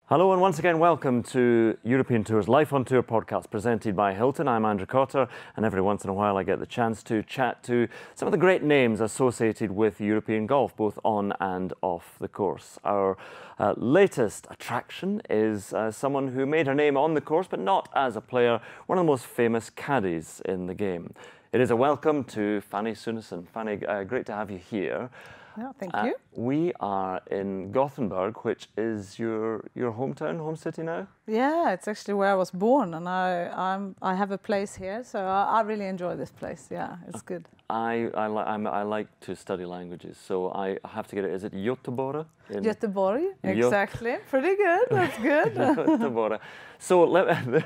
Hello and once again welcome to European Tour's Life on Tour podcast presented by Hilton. I'm Andrew Cotter, and every once in a while I get the chance to chat to some of the great names associated with European golf, both on and off the course. Our latest attraction is someone who made her name on the course but not as a player, one of the most famous caddies in the game. It is a welcome to Fanny Sunesson. Fanny, great to have you here. Yeah, thank you. We are in Gothenburg, which is your hometown, home city now? Yeah, it's actually where I was born, and I have a place here, so I really enjoy this place. Yeah, it's good. I like to study languages, so I have to get it. Is it Göteborg? Göteborg, exactly. Pretty good. That's good. Göteborg. So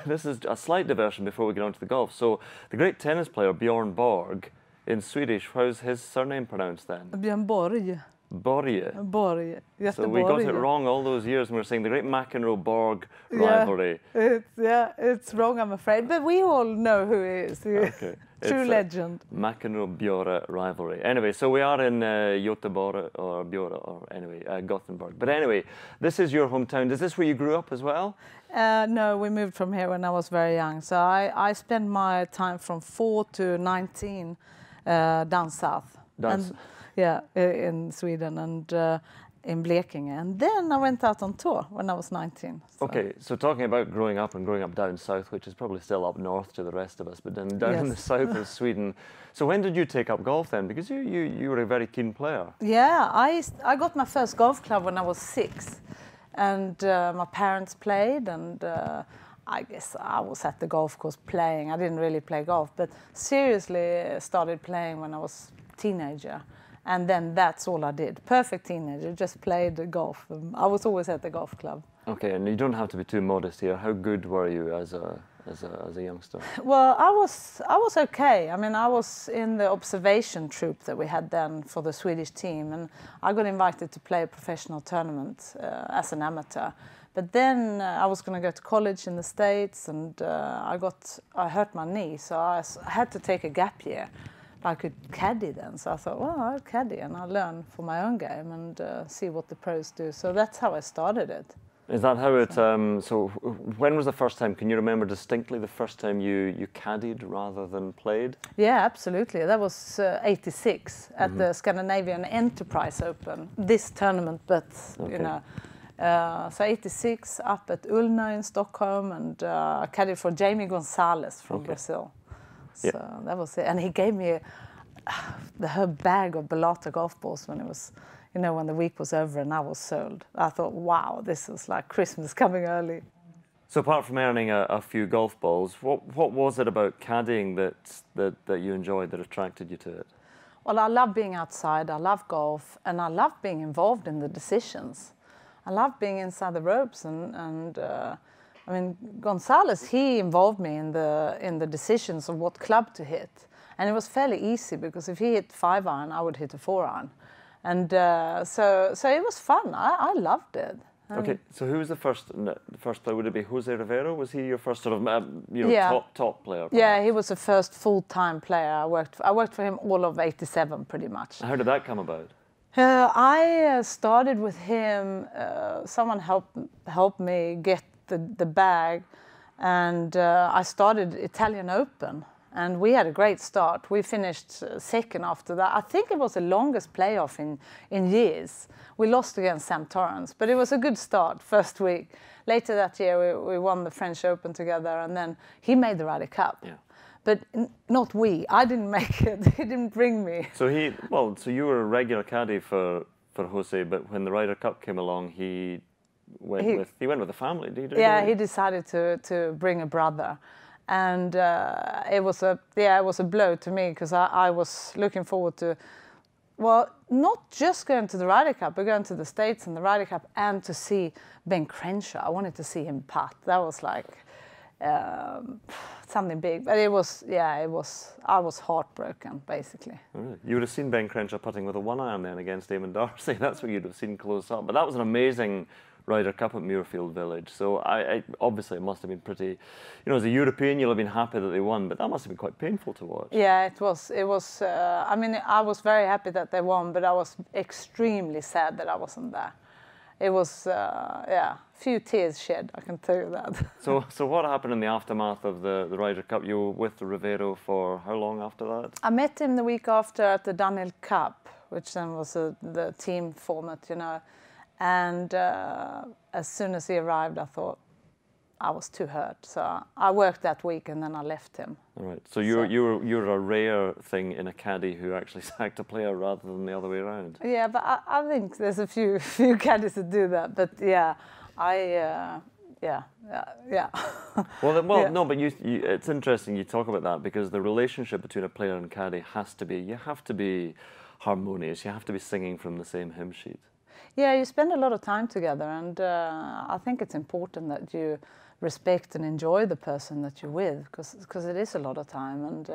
this is a slight diversion before we get on to the golf. So the great tennis player Björn Borg. In Swedish, how's his surname pronounced then? Björn Borg. Borg. Borg. So we got it wrong all those years when we were saying the great McIlroy-Borg rivalry. It's wrong, I'm afraid, but we all know who he is. Okay. True legend. McIlroy-Björn rivalry. Anyway, so we are in Göteborg or Björn or anyway Gothenburg. But anyway, this is your hometown. Is this where you grew up as well? No, we moved from here when I was very young. So I spent my time from 4 to 19. Down south, in Sweden and in Blekinge, and then I went out on tour when I was 19. So. Okay, so talking about growing up down south, which is probably still up north to the rest of us, but then down in the south of Sweden. So when did you take up golf then? Because you were a very keen player. Yeah, I got my first golf club when I was 6, and my parents played, and I guess I was at the golf course playing. I didn't really play golf, but seriously started playing when I was a teenager. And then that's all I did. Perfect teenager, just played golf. I was always at the golf club. Okay, and you don't have to be too modest here. How good were you as a youngster? Well, I was okay. I mean, I was in the observation troop that we had then for the Swedish team, and I got invited to play a professional tournament as an amateur. But then I was going to go to college in the States, and I hurt my knee, so I had to take a gap year. I could caddy then, so I thought, well, I'll caddy and I'll learn for my own game and see what the pros do. So that's how I started it. Is that how it? So when was the first time? Can you remember distinctly the first time you caddied rather than played? Yeah, absolutely. That was '86 at the Scandinavian Enterprise Open. This tournament, but you know. So '86 up at Ullna in Stockholm, and caddied for Jamie Gonzalez from Brazil. So that was it, and he gave me her bag of Balata golf balls when it was, when the week was over, and I was sold. I thought, wow, this was like Christmas coming early. So apart from earning a few golf balls, what was it about caddying that you enjoyed that attracted you to it? Well, I love being outside. I love golf, and I love being involved in the decisions. I love being inside the ropes, and I mean, Gonzalez, he involved me in the decisions of what club to hit, and it was fairly easy because if he hit 5-iron, I would hit a 4-iron, and so it was fun. I loved it. Okay, so who was the first player? Would it be Jose Rivera? Was he your first sort of top player? Perhaps? Yeah, he was the first full-time player. I worked for him all of '87, pretty much. How did that come about? I started with him. Someone helped me get the bag, and I started Italian Open, and we had a great start. We finished second after that. I think it was the longest playoff in years. We lost against Sam Torrance, but it was a good start first week. Later that year, we won the French Open together, and then he made the Ryder Cup. Yeah. But not we. I didn't make it. He didn't bring me. So you were a regular caddy for Jose, but when the Ryder Cup came along, he went with the family. Did he? Yeah, he decided to bring a brother, and it was a blow to me because I was looking forward to, well, not just going to the Ryder Cup, but going to the States and the Ryder Cup, and to see Ben Crenshaw. I wanted to see him putt. That was like something big, but I was heartbroken, basically. Really? You would have seen Ben Crenshaw putting with a 1-iron then against Damon Darcy. That's what you'd have seen close up. But that was an amazing Ryder Cup at Muirfield Village. So I obviously it must have been pretty, as a European, you'll have been happy that they won, but that must have been quite painful to watch. Yeah, it was. I mean, I was very happy that they won, but I was extremely sad that I wasn't there. it was, yeah, a few tears shed, I can tell you that. So what happened in the aftermath of the Ryder Cup? You were with Rivera for how long after that? I met him the week after at the Untitled Cup, which then was the team format, you know. And as soon as he arrived, I thought I was too hurt. So I worked that week and then I left him. All right. So you're a rare thing in a caddy who actually sacked a player rather than the other way around. Yeah, but I think there's a few caddies that do that. But yeah, yeah. Well, Yeah. no, but it's interesting you talk about that, because the relationship between a player and caddy has to be, you have to be harmonious. You have to be singing from the same hymn sheet. Yeah, you spend a lot of time together, and I think it's important that you respect and enjoy the person that you're with, because it is a lot of time. And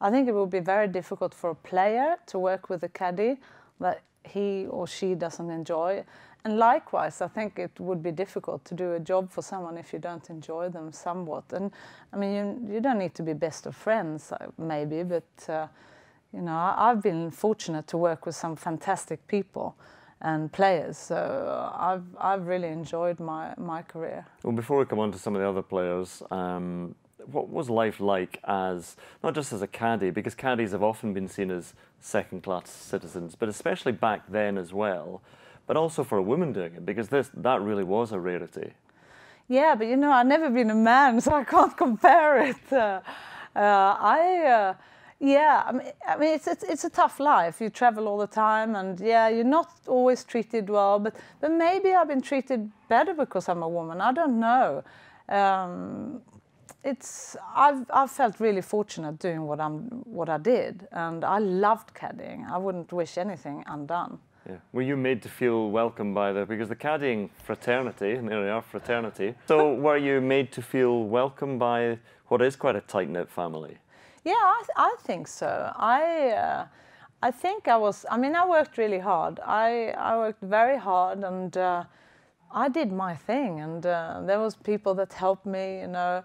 I think it will be very difficult for a player to work with a caddy that he or she doesn't enjoy. And likewise, I think it would be difficult to do a job for someone if you don't enjoy them somewhat. And I mean, you don't need to be best of friends, maybe, but you know, I've been fortunate to work with some fantastic people and players, so I've really enjoyed my career. Well, before we come on to some of the other players, what was life like as, not just as a caddy, because caddies have often been seen as second-class citizens, but especially back then as well, but also for a woman doing it, because that really was a rarity. Yeah, but you know, I've never been a man, so I can't compare it. Yeah, I mean, it's a tough life. You travel all the time, and yeah, you're not always treated well. But maybe I've been treated better because I'm a woman. I don't know. I've felt really fortunate doing what I did, and I loved caddying. I wouldn't wish anything undone. Yeah. Were you made to feel welcome by because the caddying fraternity, and there we are, fraternity. So were you made to feel welcome by what is quite a tight-knit family? Yeah, I think so. I think I was, I mean, I worked really hard. I worked very hard, and I did my thing. And there was people that helped me, you know,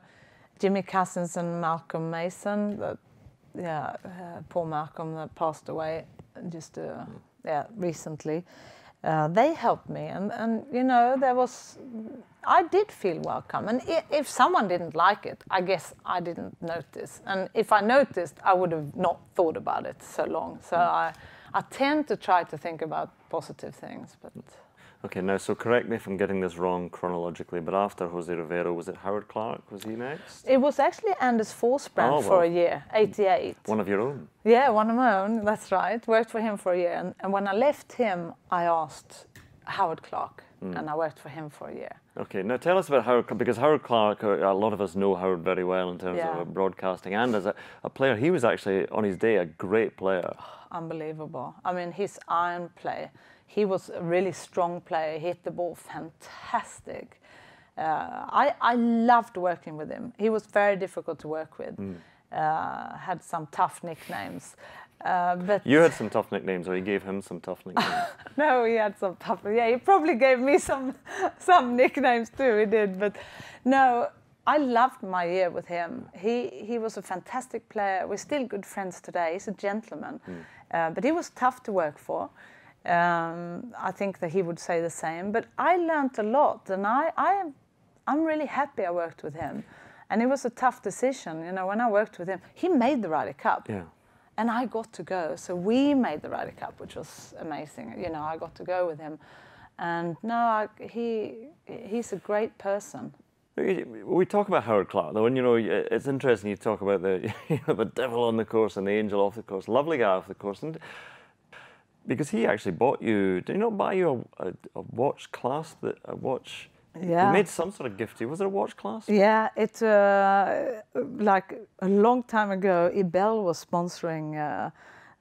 Jimmy Cousins and Malcolm Mason, poor Malcolm that passed away just recently. They helped me, and you know, I did feel welcome. And if someone didn't like it, I guess I didn't notice. And if I noticed, I would have not thought about it so long. So I tend to try to think about positive things. But okay, now, so correct me if I'm getting this wrong chronologically, but after Jose Rivera, was it Howard Clark? Was he next? It was actually Anders Forsbrand for a year, 88. One of your own? Yeah, one of my own, that's right. Worked for him for a year. And when I left him, I asked Howard Clark, and I worked for him for a year. Okay, now tell us about Howard Clark, because Howard Clark, a lot of us know Howard very well in terms of broadcasting and as a player. He was actually, on his day, a great player. Unbelievable. I mean, his iron play. He was a really strong player, hit the ball fantastic. I loved working with him. He was very difficult to work with. Had some tough nicknames. But you had some tough nicknames, or he gave him some tough nicknames? No, he had some tough. Yeah, he probably gave me some nicknames too. He did, but no, I loved my year with him. He was a fantastic player. We're still good friends today. He's a gentleman, but he was tough to work for. I think that he would say the same. But I learned a lot, and I'm really happy I worked with him. And it was a tough decision. You know, when I worked with him, he made the Ryder Cup. Yeah. And I got to go. So we made the Ryder Cup, which was amazing. You know, I got to go with him. And no, he's a great person. We talk about Howard Clark, though, and you know, it's interesting you talk about the devil on the course and the angel off the course. Lovely guy off the course. And because he actually bought you, did he not buy you a watch clasp, a watch? Yeah. He made some sort of gift to you. Was there a watch clasp? Yeah, it like a long time ago, Ibel was sponsoring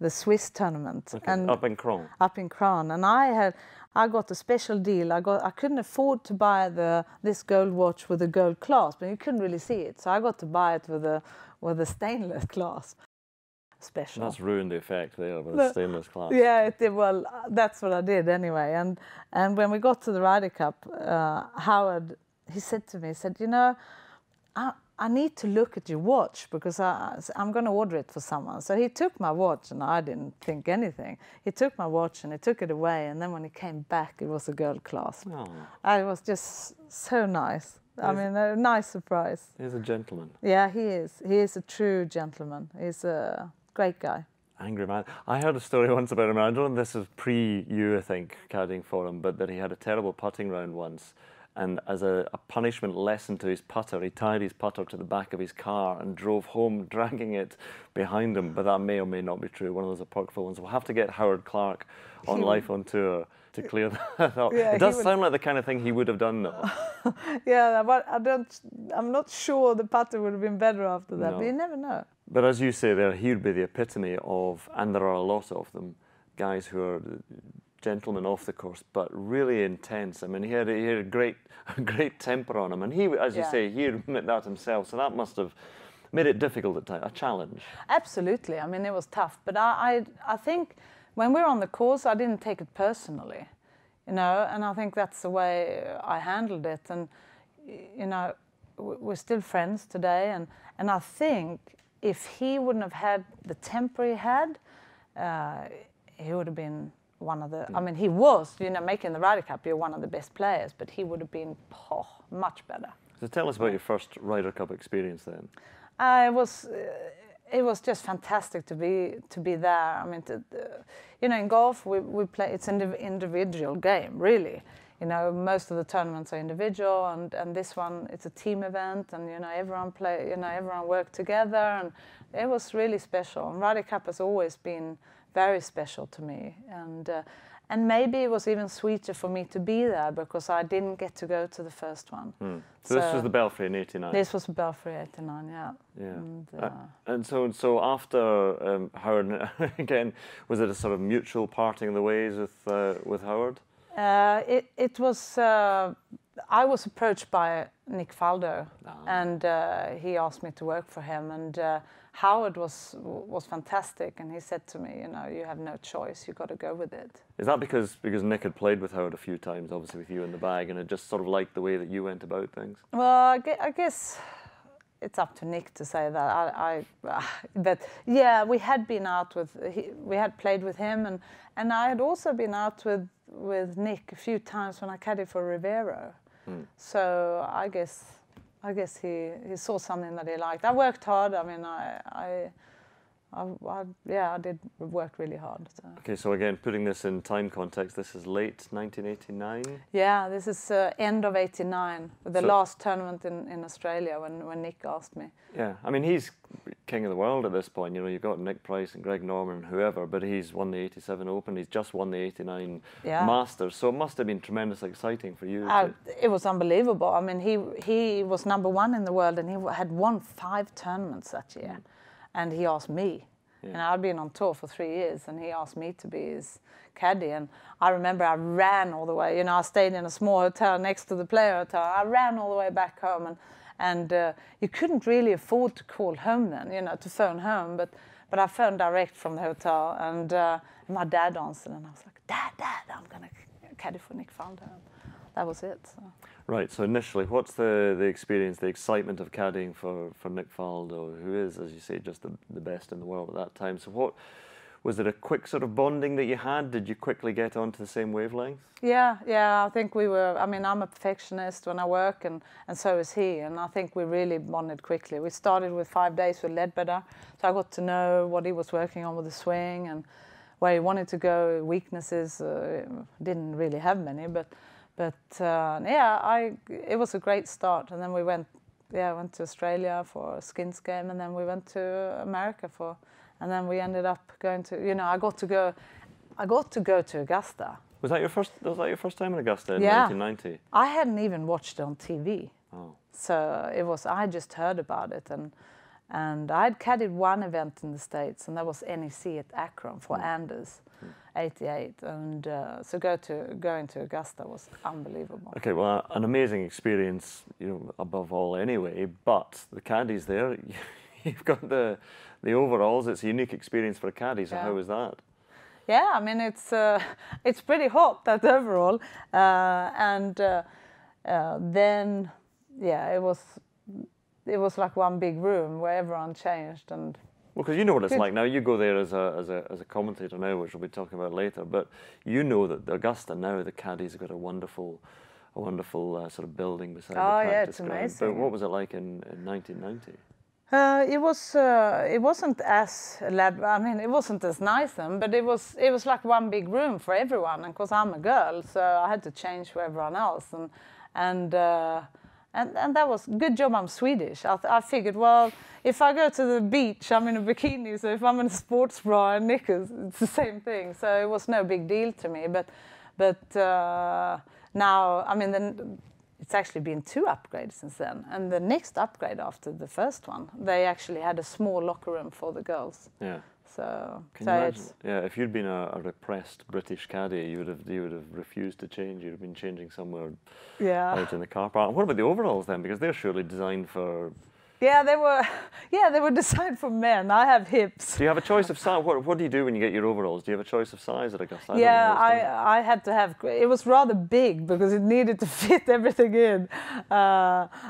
the Swiss tournament. Okay. And up in Cron. Up in Cron, and I got a special deal. I couldn't afford to buy this gold watch with a gold clasp, and you couldn't really see it. So I got to buy it with a stainless clasp. Special. That's ruined the effect there with a stainless clasp. Yeah, it did. Well, that's what I did anyway. And when we got to the Ryder Cup, Howard, he said to me, he said, you know, I need to look at your watch because I'm going to order it for someone. So he took my watch and I didn't think anything. He took my watch and he took it away. And then when he came back, it was a girl clasp. Oh. It was just so nice. I mean, a nice surprise. He's a gentleman. Yeah, he is. He is a true gentleman. He's a great guy. Angry man. I heard a story once about him. I don't know if this was pre-you, I think, caddying for him, but that he had a terrible putting round once. And as a punishment lesson to his putter, he tied his putter to the back of his car and drove home, dragging it behind him. But that may or may not be true. One of those apocryphal ones. We'll have to get Howard Clark on Life on Tour to clear that up. Yeah, it does sound like the kind of thing he would have done, though. Yeah, but I'm not sure the putter would have been better after that. No. But you never know. But as you say there, he would be the epitome of, and there are a lot of them, guys who are gentlemen off the course, but really intense. I mean, he had a great temper on him, and he, as you say, he admitted that himself. So that must have made it difficult at times, a challenge. Absolutely. I mean, it was tough, but I think when we were on the course, I didn't take it personally, you know, and I think that's the way I handled it. And you know, we're still friends today, and I think if he wouldn't have had the temper he had, he would have been one of the, I mean, he was, you know, making the Ryder Cup, you're one of the best players, but he would have been much better. So tell us about your first Ryder Cup experience then. It was just fantastic to be there. I mean, you know, in golf we play, it's an individual game, really. You know, most of the tournaments are individual, and this one, it's a team event, and you know, everyone worked together, and it was really special. And Ryder Cup has always been very special to me, and maybe it was even sweeter for me to be there because I didn't get to go to the first one. So this was the Belfry in '89. This was the Belfry '89, yeah. Yeah. And so after Howard again, was it a sort of mutual parting of the ways with Howard? It was. I was approached by Nick Faldo, and he asked me to work for him. And Howard was fantastic, and he said to me, you know, you have no choice. You got to go with it. Is that because Nick had played with Howard a few times, obviously with you in the bag, and it just sort of liked the way that you went about things? Well, I guess it's up to Nick to say that. But yeah, we had been out we had played with him, and I had also been out with Nick a few times when I caddied for Rivera. So I guess he saw something that he liked. I worked hard. I mean, I did work really hard. So. Okay, so again, putting this in time context, this is late 1989? Yeah, this is end of '89, the last tournament in Australia when Nick asked me. Yeah, I mean, he's king of the world at this point. You know, you've got Nick Price and Greg Norman and whoever, but he's won the '87 Open, he's just won the '89 Masters, so it must have been tremendously exciting for you. It was unbelievable. I mean, he was #1 in the world, and he had won 5 tournaments that year. And he asked me, and I'd been on tour for 3 years, and he asked me to be his caddy. And I remember I ran all the way. You know, I stayed in a small hotel next to the Player Hotel. I ran all the way back home, and you couldn't really afford to call home then, you know, to phone home. But I phoned direct from the hotel, and my dad answered, and I was like, Dad, I'm going to caddy for Nick Faldo. That was it. So. Right, so initially, what's the experience, the excitement of caddying for Nick Faldo, who is, as you say, just the best in the world at that time? So what, was it a quick sort of bonding that you had? Did you quickly get onto the same wavelength? Yeah, I think we were, I mean, I'm a perfectionist when I work, and so is he, and I think we really bonded quickly. We started with 5 days with Ledbetter, so I got to know what he was working on with the swing and where he wanted to go, weaknesses, didn't really have many, but it was a great start, and then we went to Australia for a skins game, and then we went to America and then we ended up going to, you know, I got to go to Augusta. Was that your first time in Augusta in 1990? I hadn't even watched it on TV. Oh. So I just heard about it, and I had caddied one event in the States, and that was NEC at Akron for Anders. 88, and so going to Augusta was unbelievable. Okay, well, an amazing experience, you know, above all anyway, but the caddies there, you've got the overalls, it's a unique experience for a caddy, so how was that? Yeah, I mean, it's pretty hot, that overall, and then, it was it was like one big room where everyone changed. And well, because you know what it's like now. You go there as a commentator now, which we'll be talking about later. But you know that Augusta now, the caddies have got a wonderful sort of building beside the practice yeah, it's ground. amazing. But what was it like in 1990? It wasn't as I mean, it wasn't as nice then, but it was like one big room for everyone. And because I'm a girl, so I had to change for everyone else. And that was good job. I'm Swedish. I figured, well, if I go to the beach, I'm in a bikini. So if I'm in a sports bra and knickers, it's the same thing. So it was no big deal to me. But now, I mean, then it's actually been 2 upgrades since then. And the next upgrade after the first one, they actually had a small locker room for the girls. Yeah. So, can you imagine? Yeah, if you'd been a repressed British caddy, you would have refused to change. You'd have been changing somewhere out in the car park. And what about the overalls then? Because they're surely designed for. Yeah, they were designed for men. I have hips. Do you have a choice of size? What do you do when you get your overalls? Do you have a choice of size at Augusta? Yeah, I had to have. It was rather big because it needed to fit everything in.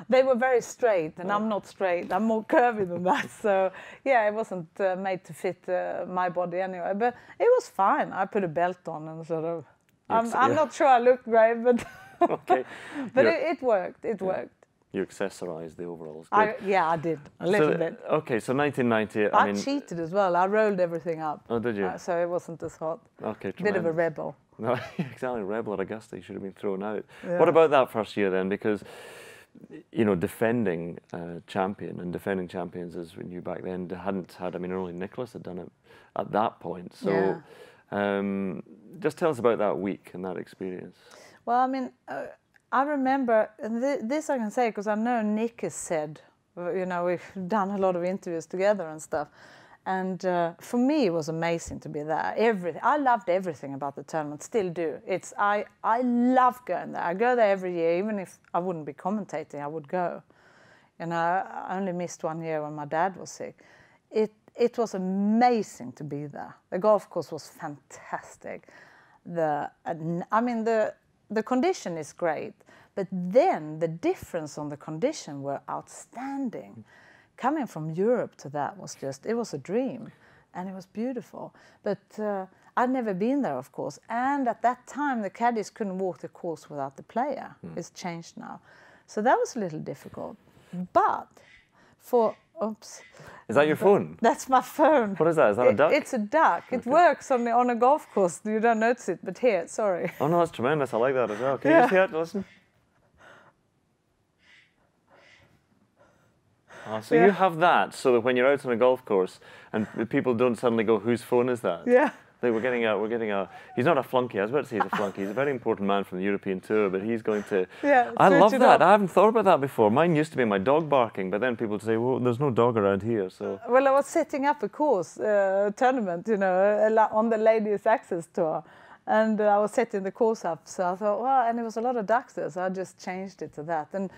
They were very straight, and I'm not straight. I'm more curvy than that. So yeah, it wasn't made to fit my body anyway. But it was fine. I put a belt on and sort of. I'm not sure I looked great, but okay. But it worked. It worked. You accessorised the overalls. I did a little bit. Okay, so 1990. I cheated as well. I rolled everything up. Oh, did you? So it wasn't as hot. Okay, tremendous. Bit of a rebel. No, exactly, rebel at Augusta. You should have been thrown out. Yeah. What about that first year then? Because, you know, defending champion and defending champions, as we knew back then, hadn't had. I mean, only Nicholas had done it at that point. So, just tell us about that week and that experience. Well, I mean. I remember, and this I can say because I know Nick has said, you know, we've done a lot of interviews together and stuff. And for me, it was amazing to be there. I loved everything about the tournament, still do. I love going there. I go there every year, even if I wouldn't be commentating, I would go. You know, I only missed 1 year when my dad was sick. It was amazing to be there. The golf course was fantastic. The condition is great, but then the difference on the condition were outstanding. Coming from Europe to that it was a dream, and it was beautiful. But I'd never been there, of course, and at that time the caddies couldn't walk the course without the player. It's changed now. So that was a little difficult. But oops. Is that your phone? That's my phone. What is that? Is that a duck? It's a duck. Okay. It works on a golf course. You don't notice it, but here, sorry. Oh no, that's tremendous. I like that as well. Can you just hear it? Listen. So you have that, so that when you're out on a golf course and people don't suddenly go, "Whose phone is that?" Yeah. We're getting a. He's not a flunky. I was about to say he's a flunky. He's a very important man from the European Tour, but he's going to. Yeah. I love that. I haven't thought about that before. Mine used to be my dog barking, but then people would say, "Well, there's no dog around here." So. Well, I was setting up a course tournament, you know, on the Ladies Access Tour, and I was setting the course up. So I thought, well, and there was a lot of ducks there, so I just changed it to that. And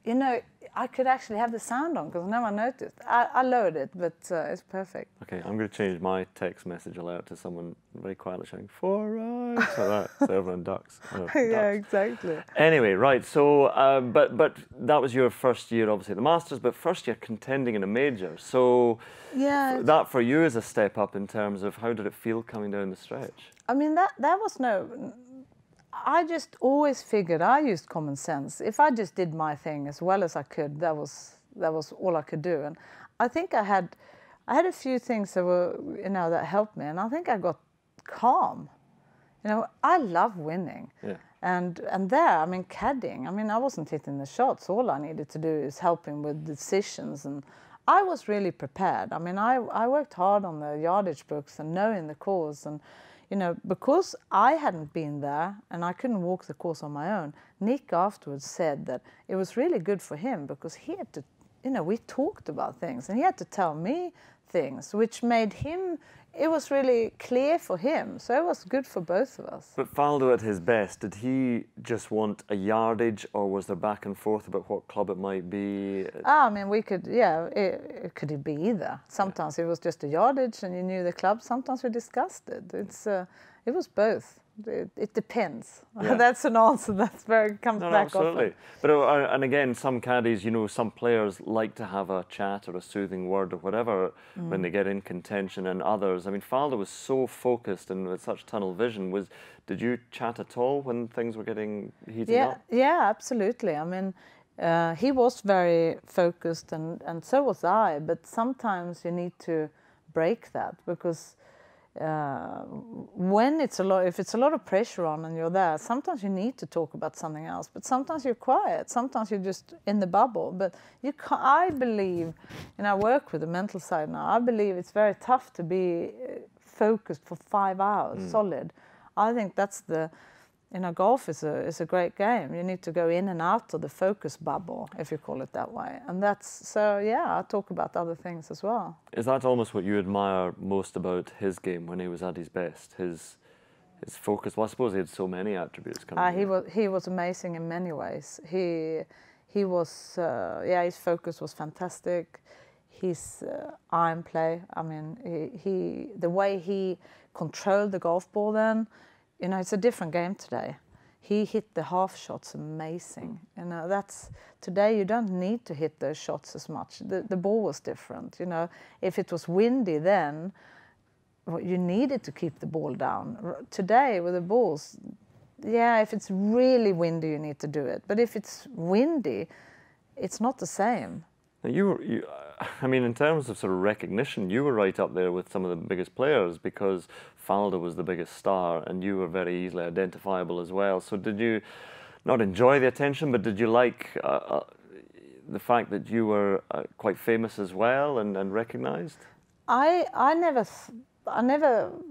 you know, I could actually have the sound on because no one noticed. I lowered it, but it's perfect. Okay, I'm going to change my text message alert to someone very quietly shouting, "For right," so everyone ducks. Yeah, exactly. Anyway, right, so, but that was your first year, obviously, at the Masters, but first year contending in a major. So that for you is a step up in terms of how did it feel coming down the stretch? I mean, that was no... I just always figured I used common sense. If I just did my thing as well as I could, that was all I could do. And I think I had a few things that were, you know, that helped me. And I think I got calm. You know, I love winning. Yeah. And there, I mean, caddying. I mean, I wasn't hitting the shots. All I needed to do is helping with decisions. And I was really prepared. I mean, I worked hard on the yardage books and knowing the course. And you know, because I hadn't been there and I couldn't walk the course on my own, Nick afterwards said that it was really good for him because he had to, you know, we talked about things and he had to tell me things, which made him, it was really clear for him. So it was good for both of us. But Faldo at his best, did he just want a yardage or was there back and forth about what club it might be? I mean, we could, it could be either. Sometimes it was just a yardage and you knew the club. Sometimes we discussed it. It was both. it depends. Yeah. That's an answer that's comes back absolutely. often. But and again, some caddies, you know, some players like to have a chat or a soothing word or whatever when they get in contention, and others. I mean, Faldo was so focused and with such tunnel vision. Did you chat at all when things were getting heated up? Yeah, absolutely. I mean, he was very focused, and so was I. But sometimes you need to break that, because when if it's a lot of pressure on and you're there, sometimes you need to talk about something else. But sometimes you're quiet. Sometimes you're just in the bubble. But you can't, I believe, and I work with the mental side now. I believe it's very tough to be focused for 5 hours solid. I think that's golf is a great game. You need to go in and out of the focus bubble, if you call it that way. And I talk about other things as well. Is that almost what you admire most about his game when he was at his best? His focus. Well, I suppose he had so many attributes. He was amazing in many ways. He was his focus was fantastic. His iron play. I mean, the way he controlled the golf ball then. You know, it's a different game today. He hit the half shots amazing. You know, today you don't need to hit those shots as much. The ball was different. You know, if it was windy then, you needed to keep the ball down. Today with the balls, if it's really windy, you need to do it. But if it's windy, it's not the same. Now I mean, in terms of sort of recognition, you were right up there with some of the biggest players, because Faldo was the biggest star and you were very easily identifiable as well. So did you not enjoy the attention, but did you like the fact that you were quite famous as well and recognised? I never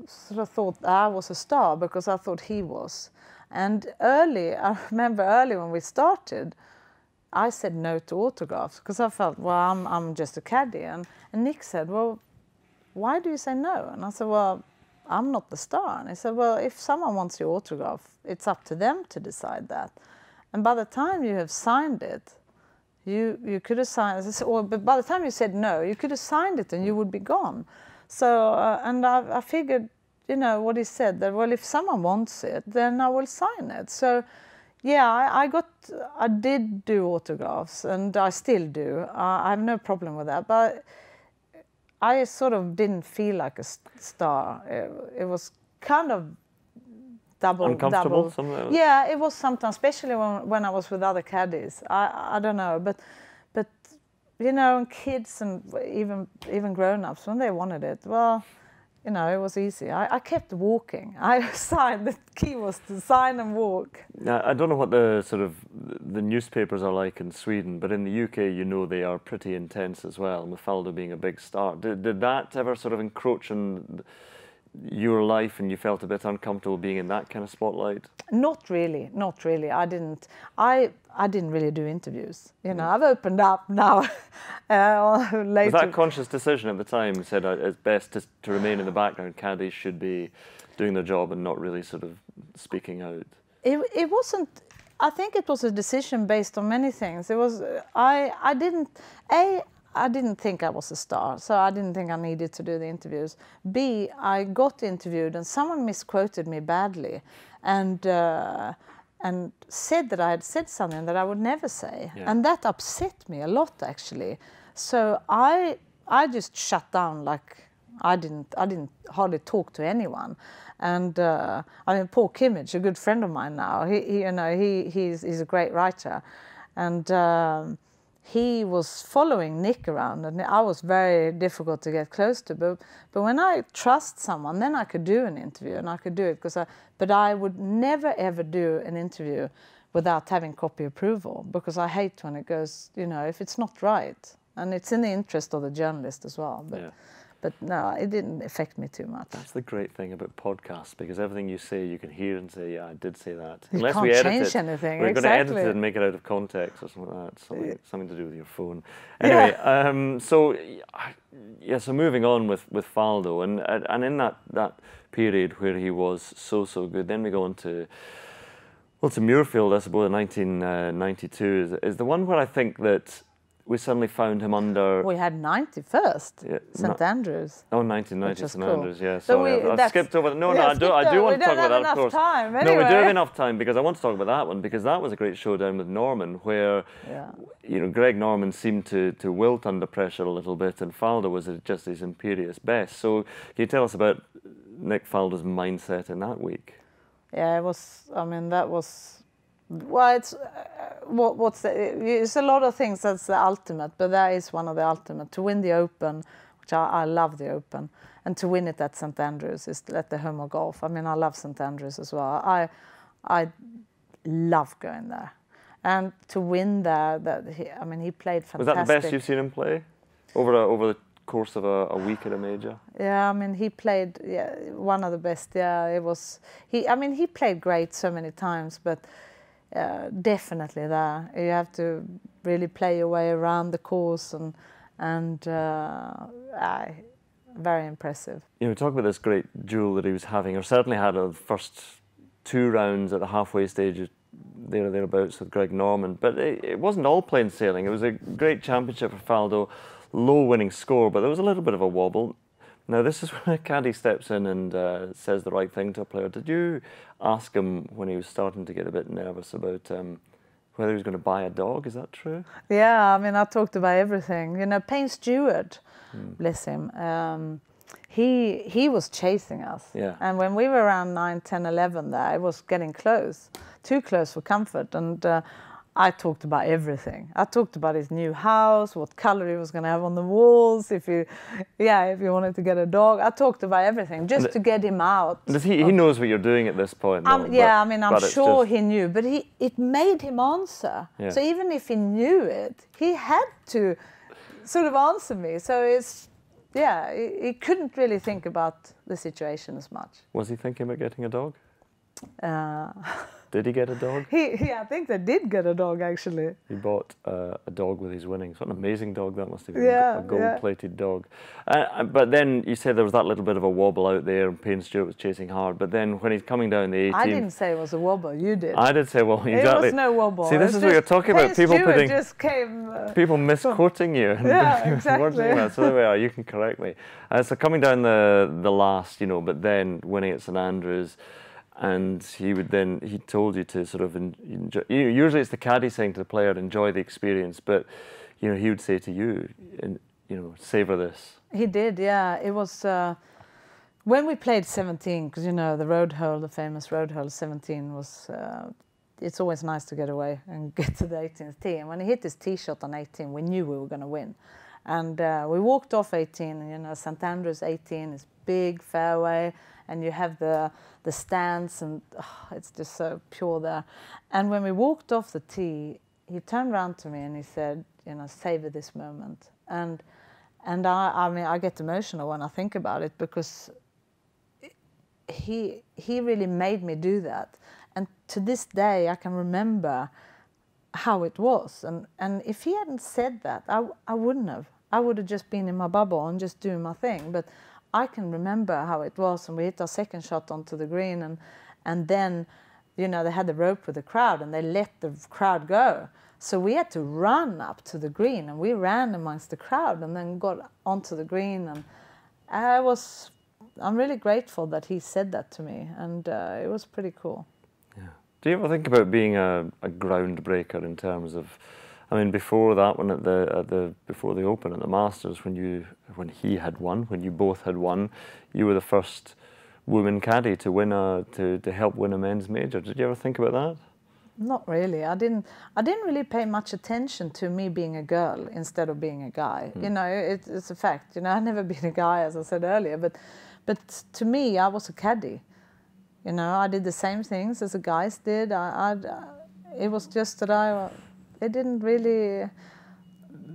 sort of thought I was a star, because I thought he was. And I remember early when we started, I said no to autographs because I felt, well, I'm just a caddy. And Nick said, well, why do you say no? And I said, well, I'm not the star. And he said, well, if someone wants your autograph, it's up to them to decide that. And by the time you have signed it, you could have signed it. But by the time you said no, you could have signed it and you would be gone. So, and I figured, you know, what he said, that, well, if someone wants it, then I will sign it. So, yeah, I did do autographs, and I still do. I have no problem with that. But I sort of didn't feel like a star. It was kind of uncomfortable. Yeah, it was sometimes, especially when I was with other caddies. I don't know, but you know, and kids and even grown-ups, when they wanted it, well, you know, it was easy. I kept walking. I signed. The key was to sign and walk. Now, I don't know what the newspapers are like in Sweden, but in the UK, you know, they are pretty intense as well. And with Faldo being a big star, did that ever sort of encroach on your life, and you felt a bit uncomfortable being in that kind of spotlight? Not really. I didn't really do interviews. You know, I've opened up now. Later. Was that a conscious decision at the time? You said it's best to remain in the background. Caddies should be doing their job and not really sort of speaking out. It wasn't. I think it was a decision based on many things. It was. I didn't think I was a star, so I didn't think I needed to do the interviews. B, I got interviewed and someone misquoted me badly, and said that I had said something that I would never say, and that upset me a lot actually. So I just shut down, like I didn't hardly talk to anyone. And I mean, Paul Kimmage, a good friend of mine now, he's a great writer, and he was following Nick around, and I was very difficult to get close to. But when I trust someone, then I could do an interview, and I could do it but I would never ever do an interview without having copy approval, because I hate when it goes, you know, if it's not right, and it's in the interest of the journalist as well. But no, it didn't affect me too much. That's the great thing about podcasts, because everything you say, you can hear and say, yeah, I did say that. Unless we edit change anything. We're going to edit it and make it out of context or something like that. Something to do with your phone. Anyway, so moving on with Faldo, and in that period where he was so good, then we go on to Muirfield, I suppose, in 1992, is the one where I think that we suddenly found him under... We had 91st, St Andrews. Oh, 1990 St Andrews, yeah. So sorry, I've skipped over that. No, I do want to talk about that, of course. Anyway. No, we do have enough time, because I want to talk about that one, because that was a great showdown with Norman, where Greg Norman seemed to wilt under pressure a little bit, and Faldo was at just his imperious best. So can you tell us about Nick Faldo's mindset in that week? Yeah, it was. I mean, that was. Well, it's it's a lot of things that's the ultimate, but that is one of the ultimate. To win the Open, which I love the Open, and to win it at St Andrews is at the home of golf. I mean, I love St Andrews as well. I love going there, and to win there, I mean, he played fantastic. Was that the best you've seen him play over the course of a week at a major? Yeah, I mean, he played one of the best. Yeah, it was. I mean, he played great so many times, but. Definitely there. You have to really play your way around the course, and very impressive. We talk about this great duel that he was having, or certainly had the first 2 rounds at the halfway stage, there or thereabouts with Greg Norman. But it wasn't all plain sailing. It was a great championship for Faldo, low winning score, but there was a little bit of a wobble. Now, this is when a caddy steps in and says the right thing to a player. Did you ask him when he was starting to get a bit nervous about whether he was going to buy a dog? Is that true? Yeah, I mean, I talked about everything. Payne Stewart, bless him, he was chasing us. Yeah. And when we were around 9, 10, 11 there, it was getting close, too close for comfort. And I talked about everything. I talked about his new house, what color he was going to have on the walls, if you wanted to get a dog. I talked about everything just to get him out. He knows what you're doing at this point. Though, I mean, I'm sure he knew, but it made him answer. Yeah. So even if he knew it, he had to sort of answer me. So he couldn't really think about the situation as much. Was he thinking about getting a dog? Did he get a dog? I think they did get a dog, actually. He bought a dog with his winnings. What an amazing dog that must have been, a gold-plated dog. But then you said there was that little bit of a wobble out there, and Payne Stewart was chasing hard. But then when he's coming down the 18th... I didn't say it was a wobble, you did. I did say, well, exactly. It was no wobble. See, this is what you're talking about. People just came... people misquoting you. Exactly. So there we are, you can correct me. So coming down the last, but then winning at St Andrews... And he told you to sort of enjoy. Usually it's the caddy saying to the player, enjoy the experience, but he would say to you, savor this. He did, yeah. It was when we played 17, because the road hole, the famous road hole 17 was. It's always nice to get away and get to the 18th tee. And when he hit his tee shot on 18, we knew we were going to win. And we walked off 18. St Andrews 18 is big fairway. And you have the stands, and it's just so pure there. And when we walked off the tee, he turned around to me and he said, savor this moment. And I mean, I get emotional when I think about it, because he really made me do that. And to this day, I can remember how it was. And if he hadn't said that, I wouldn't have. I would have just been in my bubble and just doing my thing. But I can remember how it was, and we hit our second shot onto the green, and then, they had the rope with the crowd, and they let the crowd go. So we had to run up to the green, and we ran amongst the crowd, and then got onto the green, and I'm really grateful that he said that to me, and it was pretty cool. Yeah. Do you ever think about being a groundbreaker in terms of? I mean, before that one before the Open at the Masters, when he had won, when you both had won, you were the first woman caddy to win to help win a men's major. Did you ever think about that? Not really. I didn't really pay much attention to me being a girl instead of being a guy. It's a fact. I've never been a guy, as I said earlier, but to me, I was a caddy. I did the same things as the guys did. It was just that it didn't really...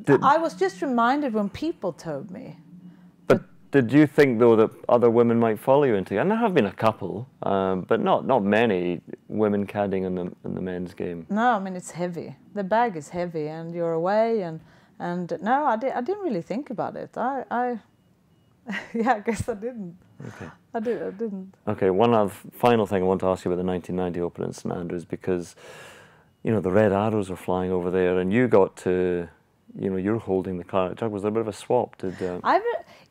I was just reminded when people told me. But did you think, though, that other women might follow you into it? And there have been a couple, but not many women caddying in the men's game. No, I mean, it's heavy. The bag is heavy, and you're away, and no, I didn't really think about it. I guess I didn't. Okay. I didn't. Okay, one other final thing I want to ask you about the 1990 Open in St Andrews, because... the red arrows are flying over there, and you got to you're holding the claret jug. Was there a bit of a swap?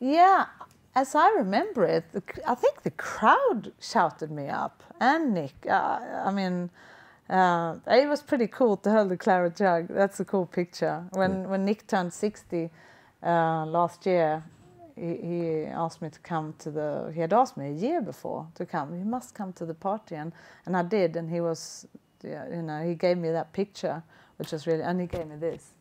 Yeah, as I remember it, I think the crowd shouted me up, and Nick. It was pretty cool to hold the claret jug. That's a cool picture. When Nick turned 60 last year, he asked me to come to he had asked me a year before to come. You must come to the party, and I did. And he was, he gave me that picture, which was really, and he gave me this,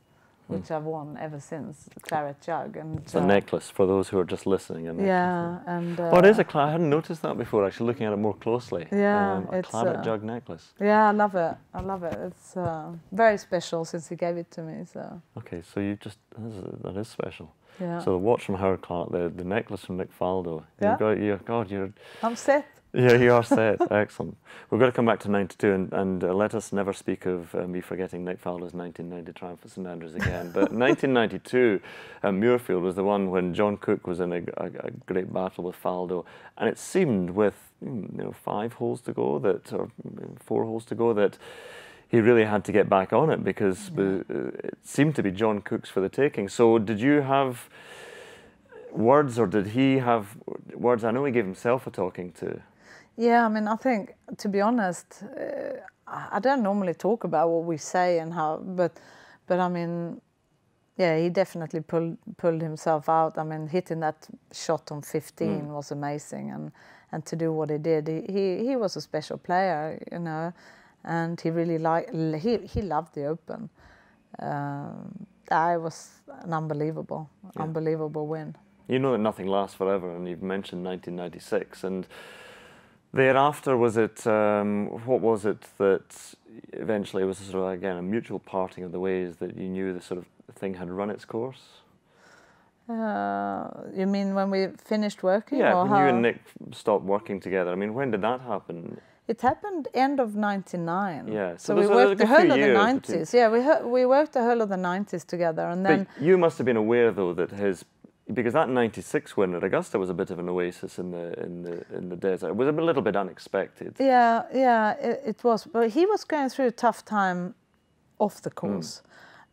which I've worn ever since, the claret jug. And it's a necklace for those who are just listening. Yeah, and it is a claret. I hadn't noticed that before. Actually, looking at it more closely. Yeah, a claret jug necklace. Yeah, I love it. I love it. It's very special since he gave it to me. So. Okay, so that is special. Yeah. So the watch from Howard Clark, the necklace from Nick Faldo. Yeah. You're. I'm set. Yeah, you are set. Excellent. We've got to come back to 92 and let us never speak of me forgetting Nick Faldo's 1990 triumph at St Andrews again. But 1992, Muirfield was the one when John Cook was in a great battle with Faldo, and it seemed with 5 holes to go or 4 holes to go that he really had to get back on it because it seemed to be John Cook's for the taking. So did you have words, or did he have words? I know he gave himself a talking to. Yeah, I think, to be honest, I don't normally talk about what we say and how, but he definitely pulled himself out. Hitting that shot on 15 was amazing, and to do what he did, he was a special player, and he really he loved the Open. That was an unbelievable win. You know that nothing lasts forever, and you've mentioned 1996, and thereafter, was it, what was it that eventually was sort of, again, a mutual parting of the ways that you knew the sort of thing had run its course? You mean when we finished working? Yeah, or when you and Nick stopped working together. When did that happen? It happened end of 99. Yeah, so we worked the whole of the 90s. Yeah, we worked the whole of the 90s together, and then. But you must have been aware, though, that because that 96 win at Augusta was a bit of an oasis in the desert. It was a little bit unexpected. Yeah, it was. But he was going through a tough time off the course,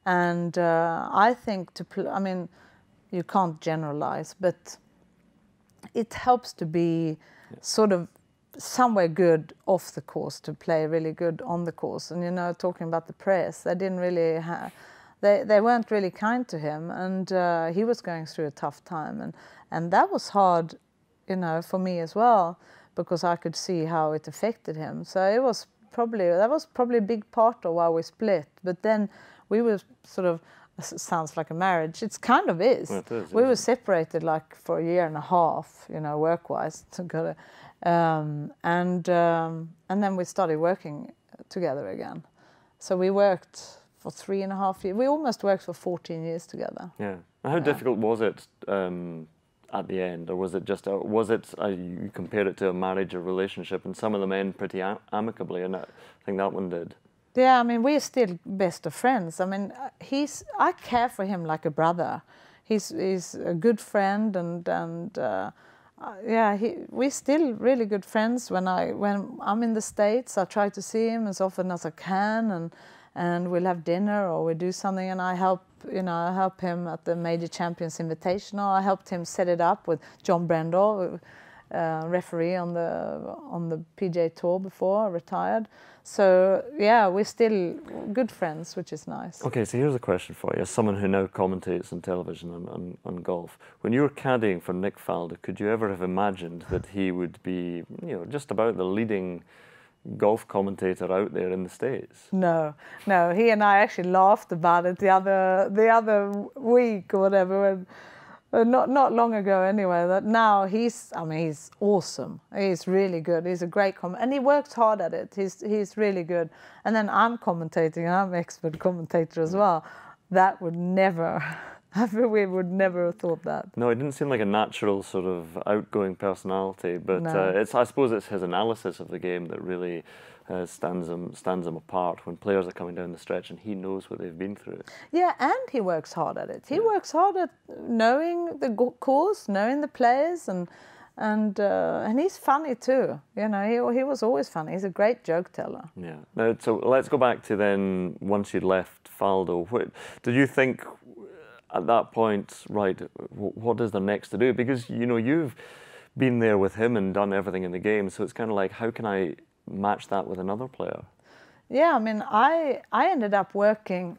and I think you can't generalize, but it helps to be sort of somewhere good off the course to play really good on the course. And talking about the press, they didn't really they weren't really kind to him, and he was going through a tough time, and that was hard, for me as well, because I could see how it affected him. So that was probably a big part of why we split. But then we were sort of, sounds like a marriage. It kind of is. Well, it is, we were separated like for a year and a half, work-wise. And then we started working together again. So we worked for 3.5 years. We almost worked for 14 years together. Yeah. How difficult was it at the end, or was it just you compare it to a marriage or relationship, and some of them end pretty amicably, and I think that one did. Yeah, we're still best of friends. I care for him like a brother. He's a good friend, and we're still really good friends. When I'm in the States, I try to see him as often as I can, and we'll have dinner or we do something, and I help him at the Major Champions Invitational. I helped him set it up with John Brendel, referee on the PGA Tour before I retired. So yeah, we're still good friends, which is nice. Okay, so here's a question for you. As someone who now commentates on television on golf, when you were caddying for Nick Faldo, could you ever have imagined that he would be, just about the leading golf commentator out there in the States? No. He and I actually laughed about it the other week or whatever. Not long ago, anyway. That now he's awesome. He's really good. He's a great and he works hard at it. He's really good. And then I'm commentating, and I'm an expert commentator as well. That would never. We would never have thought that. No, it didn't seem like a natural sort of outgoing personality, but No. I suppose it's his analysis of the game that really stands him apart when players are coming down the stretch and he knows what they've been through. Yeah, and he works hard at it. He works hard at knowing the course, knowing the players, and he's funny too. He was always funny. He's a great joke teller. Yeah. Now, so let's go back to then once you'd left Faldo. Did you think at that point, right, what is there next to do? Because, you know, you've been there with him and done everything in the game, so it's kind of like, how can I match that with another player? Yeah, I mean, I ended up working.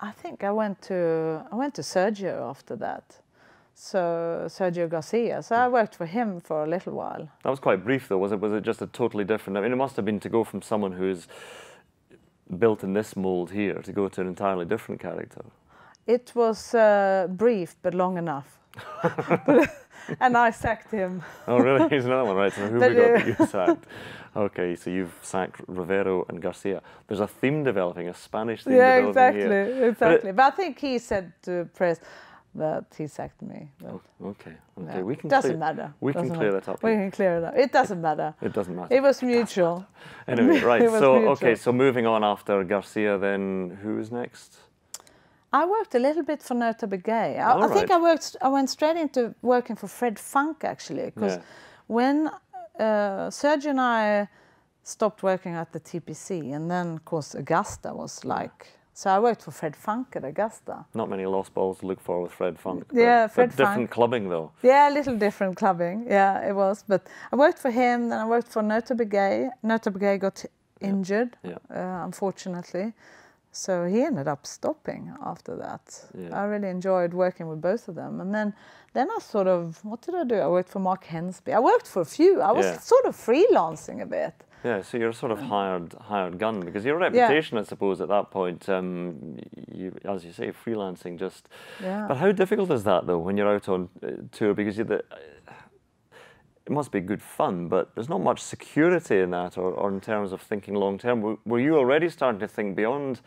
I think I went to Sergio after that. So Sergio Garcia. So I worked for him for a little while. That was quite brief, though. Was it just a totally different? I mean, it must have been to go from someone who's built in this mold here to go to an entirely different character. It was brief, but long enough. And I sacked him. Oh, really? He's another one, right? So who have we got that you sacked? Okay, so you've sacked Rivera and Garcia. There's a theme developing, a Spanish theme developing here. Exactly. But I think he said to press that he sacked me. Okay. Yeah. We can doesn't matter. We can clear that up. We can clear it up. It doesn't matter. It doesn't matter. It was mutual. Anyway, right. So mutual. okay. So moving on after Garcia, then who is next? I worked a little bit for Nota Begay. I think I went straight into working for Fred Funk, actually, because when Sergio and I stopped working at the TPC, and then, of course, Augusta was like... So I worked for Fred Funk at Augusta. Not many lost balls to look for with Fred Funk. Yeah, Fred Funk. Different clubbing, though. Yeah, a little different clubbing. Yeah, it was. But I worked for him, then I worked for Nota Begay. Nota Begay got injured, unfortunately. So he ended up stopping after that. Yeah. I really enjoyed working with both of them. And then I sort of, what did I do? I worked for Mark Hensby. I worked for a few. I was sort of freelancing a bit. Yeah, so you're sort of hired gun, because your reputation, I suppose, at that point, you, as you say, freelancing just... Yeah. But how difficult is that, though, when you're out on tour? Because it must be good fun, but there's not much security in that, or in terms of thinking long term. Were you already starting to think beyond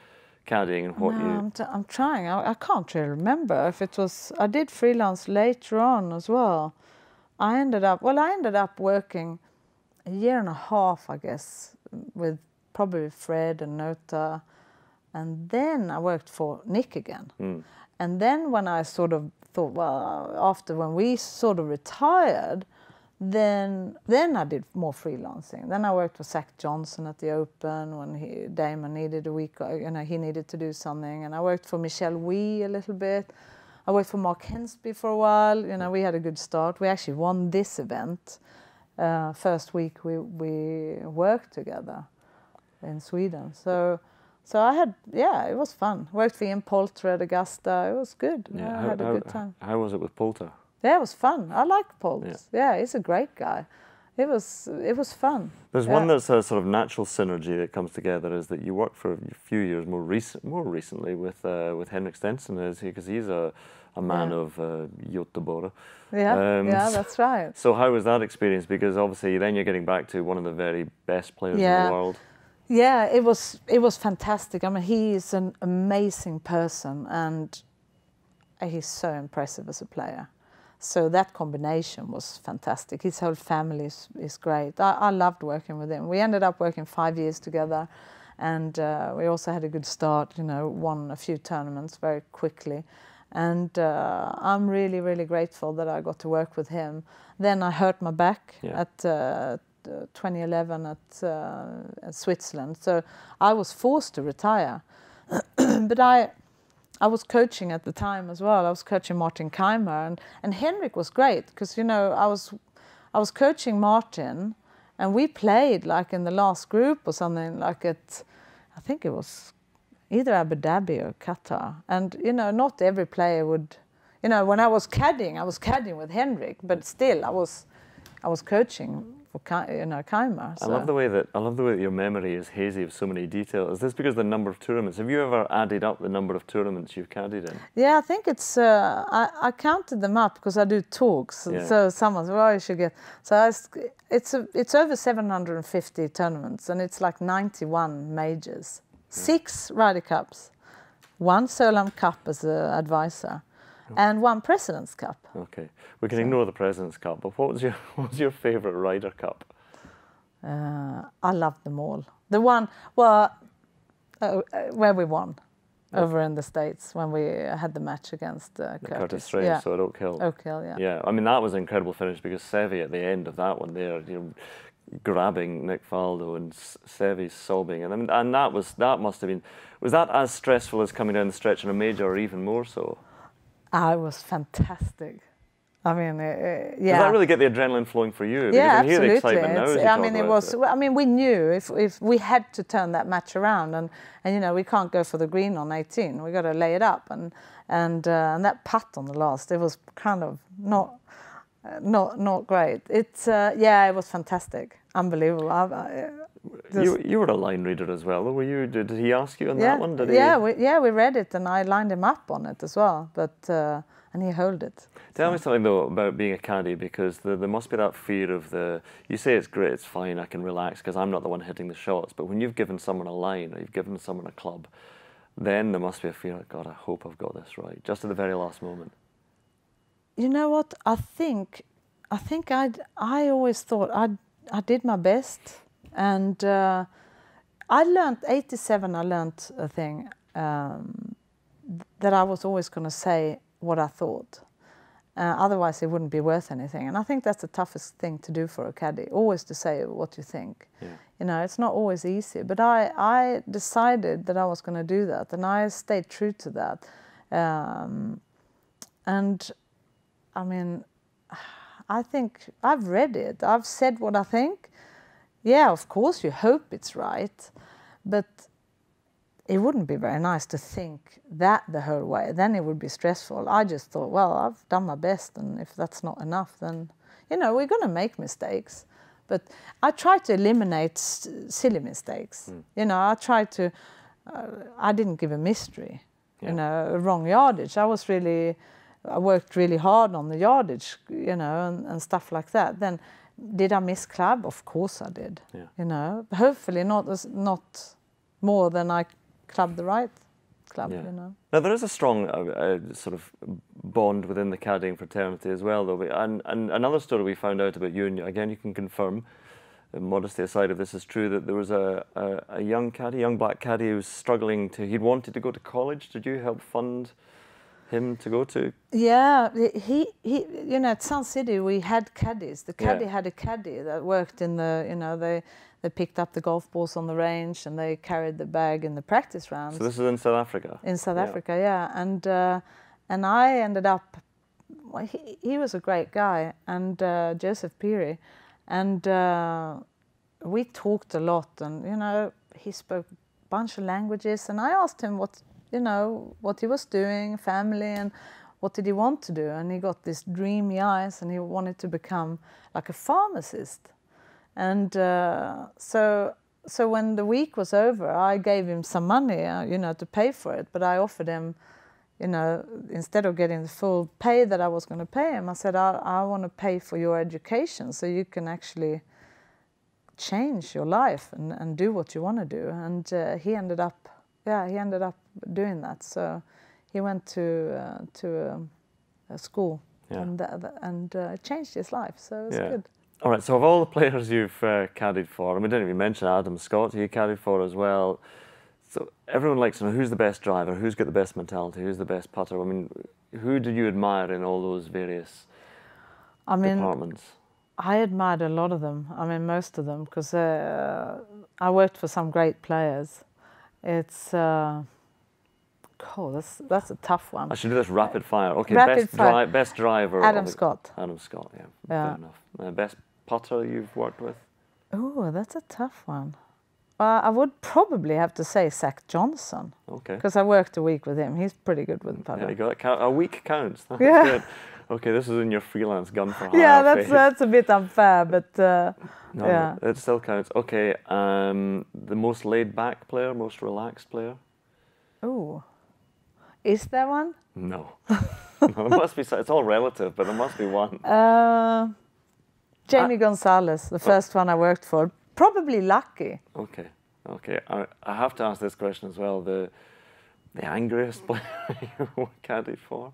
caddying and what I'm trying. I can't really remember if it was... I did freelance later on as well. I ended up working a year and a half, I guess, with probably Fred and Nota. And then I worked for Nick again. Mm. And then when I sort of thought, well, after when we sort of retired, then I did more freelancing. Then I worked for Zach Johnson at the Open when Damon needed a week, he needed to do something. And I worked for Michelle Wee a little bit. I worked for Mark Hensby for a while. We had a good start. We actually won this event. First week we worked together in Sweden. So I had, it was fun. Worked for Ian Poulter at Augusta. It was good. Yeah, I had a good time. How was it with Poulter? Yeah, it was fun. I like Poulter. Yeah, he's a great guy. It was fun. There's one that's a sort of natural synergy that comes together, is that you worked for a few years more recently with Henrik Stenson, because he's a man of Göteborg. Yeah, that's right. So how was that experience? Because obviously then you're getting back to one of the very best players in the world. Yeah, it was fantastic. I mean, he is an amazing person, and he's so impressive as a player. So that combination was fantastic. His whole family is great. I loved working with him. We ended up working 5 years together, and we also had a good start, won a few tournaments very quickly. And I'm really, really grateful that I got to work with him. Then I hurt my back at 2011 at Switzerland. So I was forced to retire. But I was coaching at the time as well. I was coaching Martin Keimer, and Henrik was great because I was coaching Martin, and we played like in the last group or something like I think it was either Abu Dhabi or Qatar. And not every player would. When I was caddying with Henrik, but still I was coaching for Keimer. So. I love the way that your memory is hazy of so many details. Is this because of the number of tournaments? Have you ever added up the number of tournaments you've caddied in? Yeah, I think it's. I counted them up because I do talks. Yeah. So someone said, "Well, you should get." So it's over 750 tournaments, and it's like 91 majors, 6 Ryder Cups, 1 Solheim Cup as an advisor. And 1 President's Cup. Okay, we can ignore the President's Cup. But what was your favourite Ryder Cup? I loved them all. The one, where we won, over in the States when we had the match against Curtis Strange, so at Oak Hill. Oak Hill, yeah. Yeah, I mean that was an incredible finish because Seve at the end of that one there, grabbing Nick Faldo and Seve sobbing, and that must have been. Was that as stressful as coming down the stretch in a major, or even more so? It was fantastic. I mean, yeah. Does that really get the adrenaline flowing for you? Because Yeah, I can hear the absolutely. excitement now as you talk I mean, it about was. I mean, we knew if we had to turn that match around, and you know, we can't go for the green on 18. We got to lay it up, and that putt on the last, it was kind of not great. It's yeah, it was fantastic, unbelievable. You were a line reader as well, were you? Did he ask you on Yeah, that one? Did we read it, and I lined him up on it as well. But and he held it. Tell me something though about being a caddy, because there must be that fear of you say it's great, it's fine, I can relax because I'm not the one hitting the shots, but when you've given someone a line or you've given someone a club, then there must be a fear, God, I hope I've got this right, just at the very last moment. You know what? I think I always thought I did my best, and I learned 87. I learned a thing that I was always going to say what I thought. Otherwise, it wouldn't be worth anything. And I think that's the toughest thing to do for a caddy, always to say what you think. Yeah. You know, it's not always easy. But I decided that I was going to do that, and I stayed true to that. And I mean, I think I've read it. I've said what I think. Yeah, of course, you hope it's right, but it wouldn't be very nice to think that the whole way. Then it would be stressful. I just thought, well, I've done my best, and if that's not enough, then, you know, we're going to make mistakes. But I try to eliminate silly mistakes. You know, I try to, I didn't give a mystery, you know, a wrong yardage. I worked really hard on the yardage, you know, and stuff like that. Then, did I miss club? Of course I did. Yeah. You know, hopefully not more than I clubbed the right club. Yeah. You know. Now there is a strong sort of bond within the caddying fraternity as well, though. And another story we found out about you, and again you can confirm, modesty aside, if this is true, that there was a young black caddy who was struggling he'd wanted to go to college. Did you help fund him to go to? Yeah, he you know, at Sun City we had caddies. The caddy had a caddy that worked in the, you know, they picked up the golf balls on the range and they carried the bag in the practice rounds. So this is in South Africa? In South Africa, yeah. And I ended up, well, he was a great guy, and Joseph Peary, and we talked a lot, and, you know, he spoke a bunch of languages, and I asked him what he was doing, family, and what did he want to do. And he got this dreamy eyes, and he wanted to become like a pharmacist. And so when the week was over, I gave him some money, you know, to pay for it. But I offered him, you know, instead of getting the full pay that I was going to pay him, I said, I want to pay for your education so you can actually change your life and do what you want to do. And he ended up doing that. So he went to a school, and it changed his life. So it was good. All right. So of all the players you've caddied for, and we didn't even mention Adam Scott, who you caddied for as well. So everyone likes to know who's the best driver, who's got the best mentality, who's the best putter. I mean, who did you admire in all those various departments? I admired a lot of them. I mean, most of them, because I worked for some great players. It's that's a tough one. I should do this rapid fire. Okay, best driver. Adam Scott. Adam Scott, yeah. Fair enough. Best putter you've worked with? Oh, that's a tough one. I would probably have to say Zach Johnson. Okay. Because I worked a week with him. He's pretty good with putter. Yeah, you got it. A week counts. That's good. Okay, this is in your freelance gun for hire. Yeah, that's a bit unfair, but no, it still counts. Okay, the most laid-back player, most relaxed player? Oh, is there one? No. No, there must be. It's all relative, but there must be one. Jamie Gonzalez, the first one I worked for. Probably lucky. Okay. I have to ask this question as well. The angriest player you caddied for?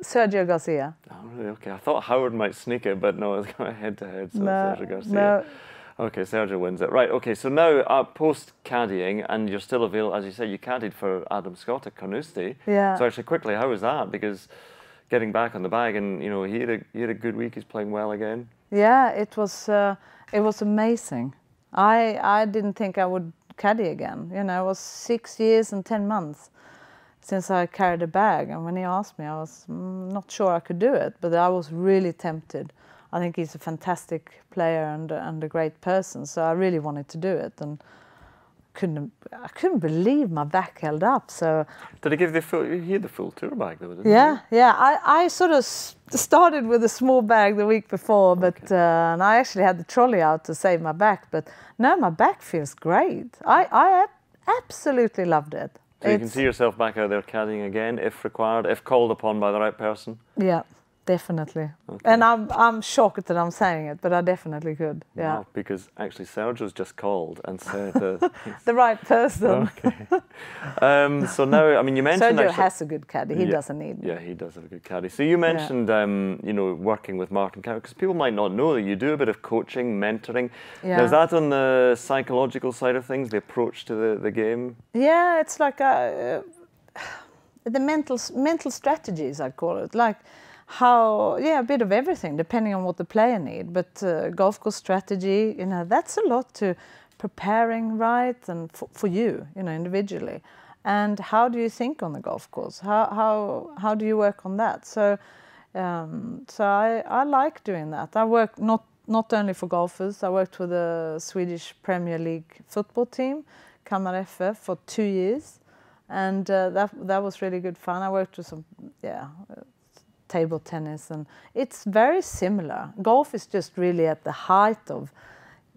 Sergio Garcia. Oh, really? Okay. I thought Howard might sneak it, but no, it's going head-to-head, so Sergio Garcia. No. Okay, Sergio wins it. Right, okay, so now post-caddying, and you're still available, as you say, you caddied for Adam Scott at Carnoustie. Yeah. So actually, quickly, how was that? Because getting back on the bag, and, you know, he had a good week, he's playing well again. Yeah, it was amazing. I didn't think I would caddy again. You know, it was 6 years and 10 months. since I carried a bag. And when he asked me, I was not sure I could do it, but I was really tempted. I think he's a fantastic player and a great person, so I really wanted to do it. And I couldn't believe my back held up. So did he give the full tour bag though? Didn't he? Yeah. I sort of started with a small bag the week before, but and I actually had the trolley out to save my back. But no, my back feels great. I absolutely loved it. So you can see yourself back out there caddying again, if required, if called upon by the right person? Yeah, definitely. Okay. And I'm shocked that I'm saying it, but I definitely could. Yeah. Wow, because actually Sergio's just called and said that the right person. Okay. So now, I mean, you mentioned Sergio has a good caddy. He doesn't need. Yeah, he does have a good caddy. So you mentioned, you know, working with Martin Cow, because people might not know that you do a bit of coaching, mentoring. Yeah. Now, is that on the psychological side of things, the approach to the game? Yeah, it's like the mental strategies, I'd call it, like. A bit of everything, depending on what the player needs. But golf course strategy, you know, that's a lot to preparing right and for you, you know, individually. And how do you think on the golf course? How do you work on that? So, I like doing that. I work not only for golfers. I worked with the Swedish Premier League football team, Kalmar FF, for 2 years, and that was really good fun. I worked with some, table tennis, and it's very similar. Golf is just really at the height of,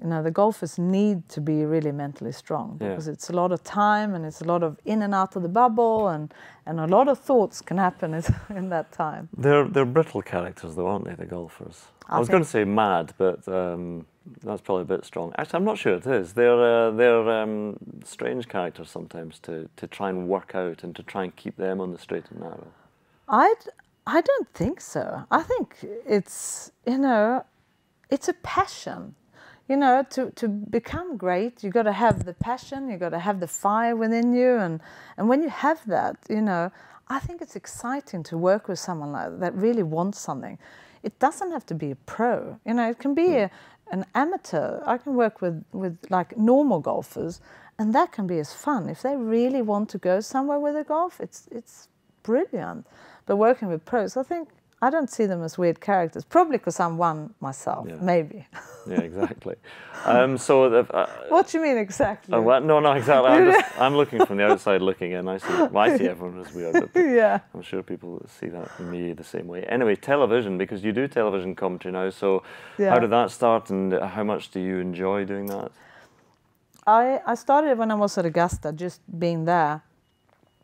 you know, the golfers need to be really mentally strong because it's a lot of time and it's a lot of in and out of the bubble, and a lot of thoughts can happen in that time. They're brittle characters though, aren't they, the golfers? I was going to say mad, but that's probably a bit strong. Actually, I'm not sure it is. They're strange characters sometimes to try and work out and to try and keep them on the straight and narrow. I don't think so. I think it's, you know, it's a passion. You know, to become great, you got to have the passion, you got to have the fire within you, and when you have that, you know, I think it's exciting to work with someone like that really wants something. It doesn't have to be a pro. You know, it can be an amateur. I can work with like normal golfers, and that can be as fun. If they really want to go somewhere with a golf, it's brilliant. But working with pros, I don't see them as weird characters. Probably because I'm one myself, maybe. Yeah, exactly. What do you mean exactly? No, exactly. I'm looking from the outside looking in. I see everyone as weird. But I'm sure people see that in me the same way. Anyway, television, because you do television commentary now. So how did that start, and how much do you enjoy doing that? I started when I was at Augusta, just being there.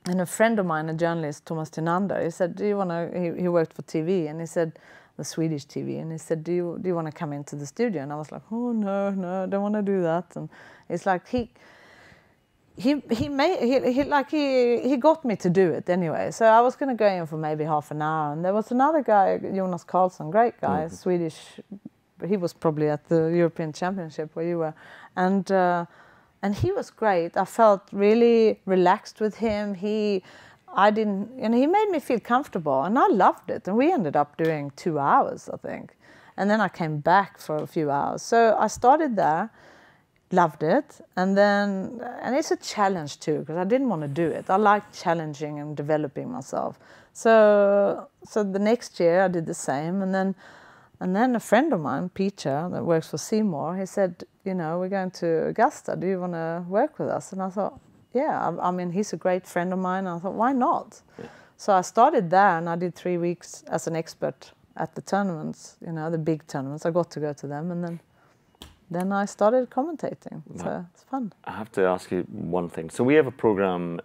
And a friend of mine, a journalist, Thomas Tinander, he said, "Do you want to?" He worked for TV, and he said, the Swedish TV, and he said, "Do you want to come into the studio?" And I was like, "Oh no, I don't want to do that." And it's like he got me to do it anyway. So I was going to go in for maybe half an hour, and there was another guy, Jonas Karlsson, great guy, Swedish, but he was probably at the European Championship where you were, and he was great. I felt really relaxed with him. He made me feel comfortable, and I loved it. And we ended up doing 2 hours, I think. And then I came back for a few hours. So I started there, loved it, and it's a challenge too, because I didn't want to do it. I like challenging and developing myself. So the next year I did the same, and then a friend of mine, Peter, that works for Seymour, he said, "You know, we're going to Augusta. Do you want to work with us?" And I thought, yeah, I mean, he's a great friend of mine. And I thought, why not? Yeah. So I started there, and I did 3 weeks as an expert at the tournaments, you know, the big tournaments. I got to go to them, and then I started commentating. So it's fun. I have to ask you one thing. So we have a program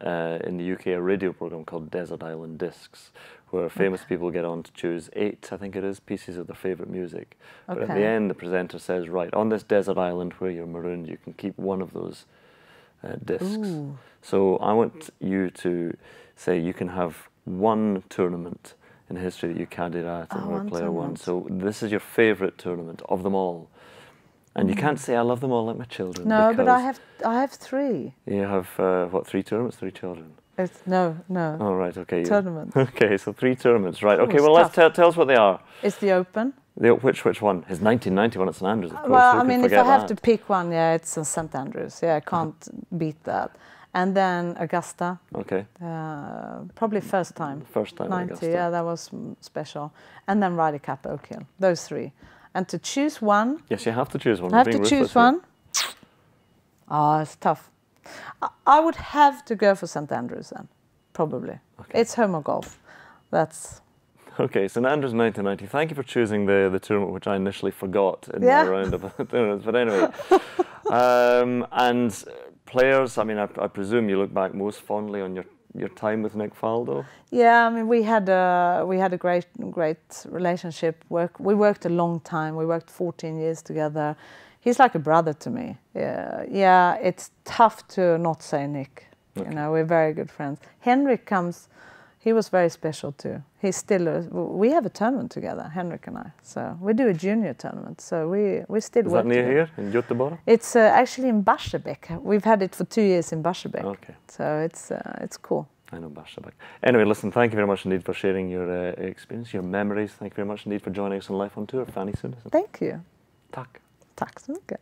in the UK, a radio program called Desert Island Discs, where famous people get on to choose 8, I think it is, pieces of their favourite music. But at the end, the presenter says, right, on this desert island where you're marooned, you can keep one of those discs. Ooh. So I want you to say you can have one tournament in history that you caddied at and were player one. So this is your favourite tournament of them all. And you can't say I love them all like my children. No, but I have 3. You have, 3 tournaments, 3 children? No. Oh, right, okay. Tournaments. Okay, so 3 tournaments, right. Okay, well, let's tell us what they are. It's the Open. Which one? His 1991 at St Andrews, of course. Well, I mean, if I have to pick one, it's St Andrews. Yeah, I can't beat that. And then Augusta. Okay. Probably first time. First time 90, Augusta. yeah, that was special. And then Ryder Cup, Oak Hill. Those three. And to choose one. Yes, you have to choose one. I have to choose one. Oh, it's tough. I would have to go for St Andrews then, probably. Okay. It's home of golf. That's... Okay, St Andrews 1990. Thank you for choosing the tournament, which I initially forgot in my round of tournaments. But anyway, and players. I mean, I presume you look back most fondly on your time with Nick Faldo. Yeah, I mean, we had a great relationship. We worked a long time. We worked 14 years together. He's like a brother to me. Yeah. It's tough to not say Nick. Okay. You know, we're very good friends. Henrik comes. He was very special too. He's still. We have a tournament together, Henrik and I. So we do a junior tournament. So we still work together. Is that near here in Göteborg? It's actually in Barsebäck. We've had it for 2 years in Barsebäck. Okay. So it's cool. I know Barsebäck. Anyway, listen. Thank you very much indeed for sharing your experience, your memories. Thank you very much indeed for joining us on Life on Tour, Fanny Sunesson. Thank you. Tack. Tack så mycket.